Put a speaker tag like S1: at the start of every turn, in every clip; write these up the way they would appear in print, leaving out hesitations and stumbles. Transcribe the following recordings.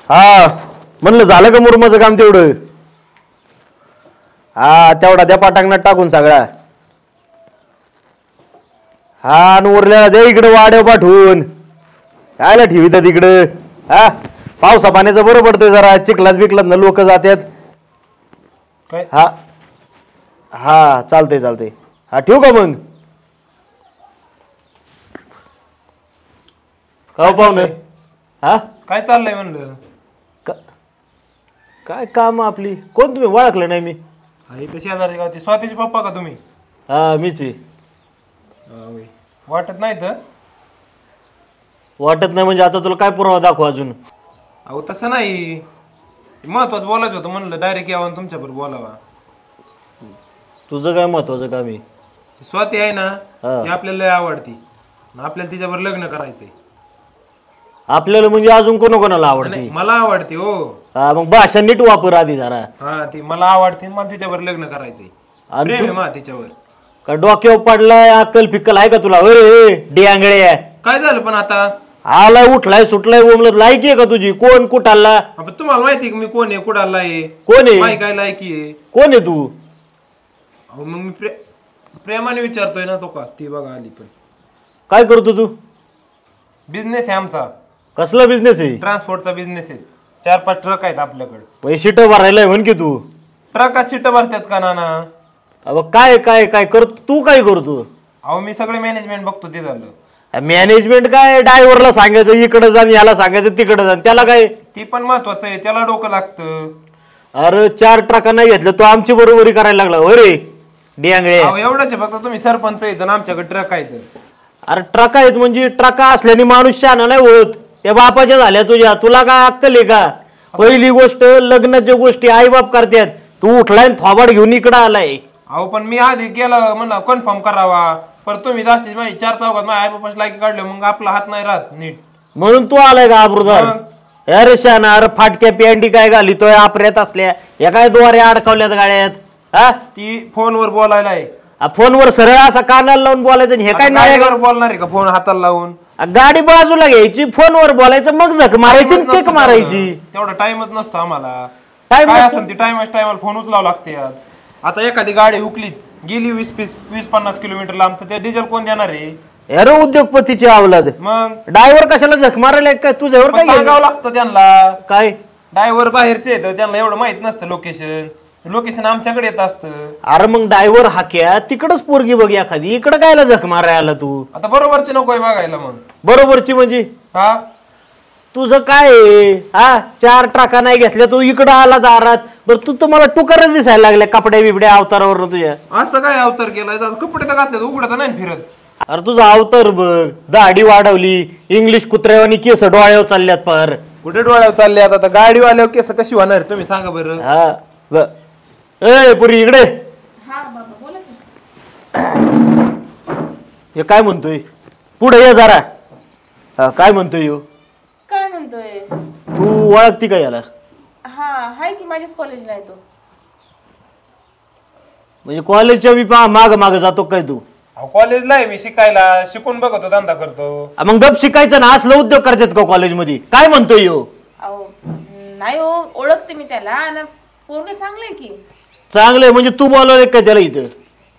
S1: हा म्हणलं झालं का मुरमाचं काम तेवढं? हा तेवढा द्या पाटांगणात टाकून सगळा. हा आणि उरलेला दे इकडे वाड्या पाठवून. कायला ठेवीत तिकडं? हा पावसा पाण्याचं बरं पडतंय जरा, चिखलात बिकलात ना लोक जातात. हा हा चालतंय चालतंय. हा ठेवू का मग? का पाहुणे? हा
S2: काय चाललंय म्हणलं?
S1: काय काम आपली? कोण तुम्ही? ओळखलं नाही मी.
S2: इथं शेजारी गावती स्वातीचे पप्पा का तुम्ही?
S1: हा मीच आहे.
S2: वाटत नाही तर
S1: वाटत नाही म्हणजे आता तुला काय पुरावा दाखवा अजून?
S2: अहो तसं नाही, महत्वाचं बोलायचं होतं म्हणलं डायरेक्ट यावं तुमच्याबरोबर बोलावा.
S1: तुझं काय महत्वाचं काम आहे?
S2: स्वाती आहे ना
S1: हा.
S2: ती आपल्याला लय आवडती, आपल्याला तिच्यावर लग्न करायचंय.
S1: आपल्याला म्हणजे अजून कोणाकोणाला आवडते?
S2: नाही, मला आवडते हो.
S1: हा मग भाषा नीट वापर आधी जरा.
S2: हा ती मला आवडते, मला तिच्यावर लग्न करायचंय.
S1: आणि
S2: प्रेम
S1: तू-
S2: आहे मा तिच्यावर.
S1: का डोक्यावर पडलाय? अक्कल फिक्कल आहे का तुला? अरे डियांगळे
S2: काय झालं पण आता?
S1: आलाय उठलाय सुटलाय ओमलत. लायकी आहे का तुझी? कोण कुठाला?
S2: आपण तुम्हाला माहिती की मी कोण आहे, कुडाला आहे,
S1: कोण आहे?
S2: माही काय लायकी आहे?
S1: कोण आहे तू?
S2: अहो मग मी प्रेमाने विचारतोय ना. तो का ती बघा आली. पण
S1: काय करतो तू?
S2: बिझनेस आहे आमचा,
S1: कसला बिझनेस आहे?
S2: ट्रान्सपोर्टचा बिझनेस आहे. 4-5 ट्रक आहेत आपल्याकडे.
S1: पैसे भरायलाय म्हण की तू.
S2: ट्रकात सीट भरतात का नाना?
S1: अहो काय काय काय करतो तू? काय करतो?
S2: अहो मी सगळे मॅनेजमेंट बघतो. ते झालं
S1: मॅनेजमेंट काय? ड्रायव्हरला सांगायचं इकडे जा, याला सांगायचं तिकडे जा, त्याला काय?
S2: ती पण महत्वाचं आहे, त्याला डोकं लागतं.
S1: अरे 4 ट्रका नाही घेतलं तो आमची बरोबरी करायला लागला. अरे डियांगळे.
S2: अहो एवढंच आहे फक्त, तुम्ही सरपंच आहेत आणि आमच्याकडे ट्रक आहेत.
S1: अरे ट्रका आहेत म्हणजे ट्रका असल्याने माणूस शहाणा नाही होत. त्या बापाच्या झाल्या तुझ्या. तुला काय अक्कल आहे का? पहिली गोष्ट लग्नाच्या गोष्टी आई बाप करतात. तू उठलाय थोबाड घेऊन इकडं आलाय.
S2: अहो पण मी आधी गेलं म्हणा कन्फर्म करावा, पण तुम्ही जास्तीत माहिती 4 चौघात माझ्या आई बापाची लायकी काढले, मग आपला हात नाही राहत नीट.
S1: म्हणून तू आलाय का आबरूदार? अरे शहाणा. अरे फाटक्या पॅन्टी काय घालितोय आपऱ्यात असल्या? या काय द्वारे अडकवल्यात गाड्यात? हा
S2: ती फोनवर बोलायला आहे.
S1: फोनवर सरळ असा कानाला लावून बोलायचं आणि हे काय नाही?
S2: गाडीवर बोलणार आहे का फोन हाताला लावून?
S1: गाडी बाजूला घ्यायची, फोनवर बोलायचं, मग झक मारायची आणि केक मारायची.
S2: तेवढा टाइमच नसतो आम्हाला.
S1: टाइम
S2: काय असेल ती टायमाला फोन उचलावं लागते. आता एखादी गाडी हुकली गेली 20-50 किलोमीटर लांब, तर ते डिझेल कोण देणार आहे?
S1: अरे उद्योगपतीची अवलाद.
S2: मग
S1: ड्रायव्हर कशाला झक मारायला? काय तुझ्यावर काय
S2: सांगावं लागतं त्यांना.
S1: काय?
S2: ड्रायव्हर बाहेरचे तर त्यांना एवढं माहित नसतं लोकेशन आमच्याकडे येत असतं.
S1: अरे मग ड्रायव्हर हाक्या तिकडच पोरगी बघ एखादी, इकडं कायला झक मारायला आला तू?
S2: आता बरोबरची नकोय बघायला. मग
S1: बरोबरची म्हणजे
S2: हा
S1: तुझं काय आहे? हा 4 ट्रका नाही घेतल्या तू इकडं आला दारात. बरं तू तर मला टुकारच दिसायला लागल्या कपड्या बिबड्या अवतारावर तुझ्या.
S2: असं काय अवतार केलाय? कपडे तर घातले उघडत नाही फिरत.
S1: अरे तुझा अवतार बघ, दाढी वाढवली, इंग्लिश कुत्र्यावानी केस डोळ्यावर चालल्यात पार.
S2: कुठे डोळ्यावर चालले? आता गाडीवाल्यावर केस कशी होणार तुम्ही सांगा बरं.
S1: हा ए पुरी इकडे. हे काय म्हणतोय? पुढे ये जरा. हा काय म्हणतोय ह्यो?
S3: काय म्हणतोय?
S1: तू ओळखती का याला?
S3: हा हाय की माझ्याच कॉलेजला आहे तो.
S1: म्हणजे कॉलेजच्या बी माग माग जातो काय तू?
S2: कॉलेजला आहे मी शिकायला, शिकून बघतो, धंदा करतो.
S1: मग गप शिकायचं ना, असलं उद्योग करतात का कॉलेजमध्ये? काय म्हणतोय ह्यो?
S3: अहो नाही हो, ओळखते मी त्याला आणि पोरगे चांगले की.
S1: चांगलंय म्हणजे तू बोलवलंय का त्याला इथं?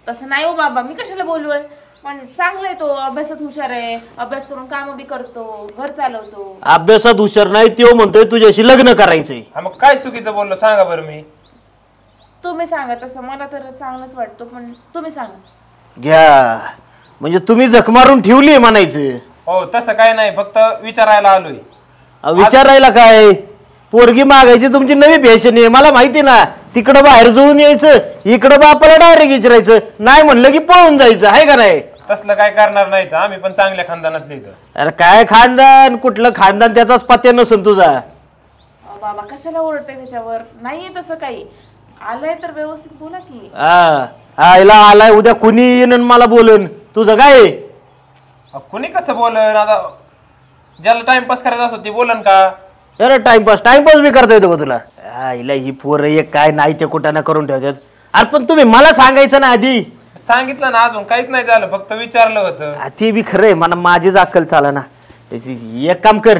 S3: तसं नाही हो बाबा, मी कशाला बोलवल. पण चांगला आहे तो, अभ्यासात हुशार आहे, अभ्यास करून काम बी करतो, घर चालवतो.
S1: अभ्यासात हुशार नाही तो म्हणतोय तुझ्याशी लग्न करायचंय.
S2: मग काय चुकीचं बोललो सांगा बरं मी?
S3: तुम्ही सांगा. तसं मला तर चांगलंच वाटतो, पण तुम्ही सांगा.
S1: घ्या म्हणजे तुम्ही झक मारून ठेवली म्हणायचं?
S2: हो तसं काय नाही, फक्त विचारायला आलोय.
S1: विचारायला काय? पोरगी मागायची तुमची नवी फॅशन आहे, मला माहिती ना. तिकडं बाहेर जुळून यायचं, इकडं बापाला डायरेक्ट विचारायचं, नाही म्हणलं की पळून जायचं, आहे का नाही?
S2: तसलं काय करणार नाही, तर आम्ही पण चांगल्या खानदानातले.
S1: अरे काय खानदान? कुठलं खानदान? त्याचाच पत्या नसून तुझा.
S3: बाबा कशाला ओरडताय त्याच्यावर? नाहीये तसं काही. आलंय तर व्यवस्थित बोला की.
S1: आयला आलाय, उद्या कुणी येईन मला बोलन. तुझं काय?
S2: कुणी कसं बोलन? आता ज्याला टाइमपास करायचा असतो ते बोलन का?
S1: अरे टाइमपास बी करता येतो का तुला? आईला ही पोरं एक काय नाही ते कुठं करून ठेवतात. अरे पण तुम्ही मला सांगायचं ना आधी.
S2: सांगितलं ना, अजून काहीच नाही झालं, फक्त विचारलं होतं.
S1: ते बी खरंय, मला माझीच अक्कल चाला ना. एक काम कर,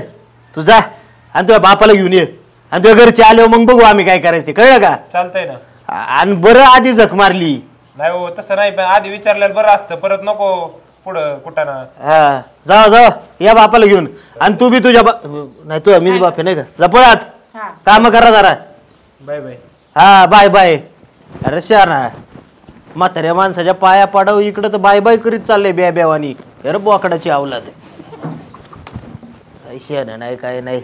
S1: तू जा आणि तुझ्या बापाला घेऊन ये आणि तुझ्या घरचे आले मग बघू आम्ही काय करायचं ते, कळलं का?
S2: चालतंय ना.
S1: आणि बरं आधी झक मारली.
S2: नाही हो तसं नाही, पण आधी विचारलेलं बरं असतं, परत नको पुढं कुठं ना.
S1: हा जा जा या बापाला घेऊन. आणि तू बी तुझ्या नाही तुझ्या मीच बाप आहे नाही का, जपळात
S3: हा
S1: काम करा जरा.
S2: Bye bye.
S1: हा बाय बाय. अरे शहाणा म्हाताऱ्या माणसाच्या पाया पाडाव इकडं तर बाय बाय करीत चाललंय ब्या ब्यावानी. अरे बोकडाची अवलाद. शहाणा नाही काय नाही.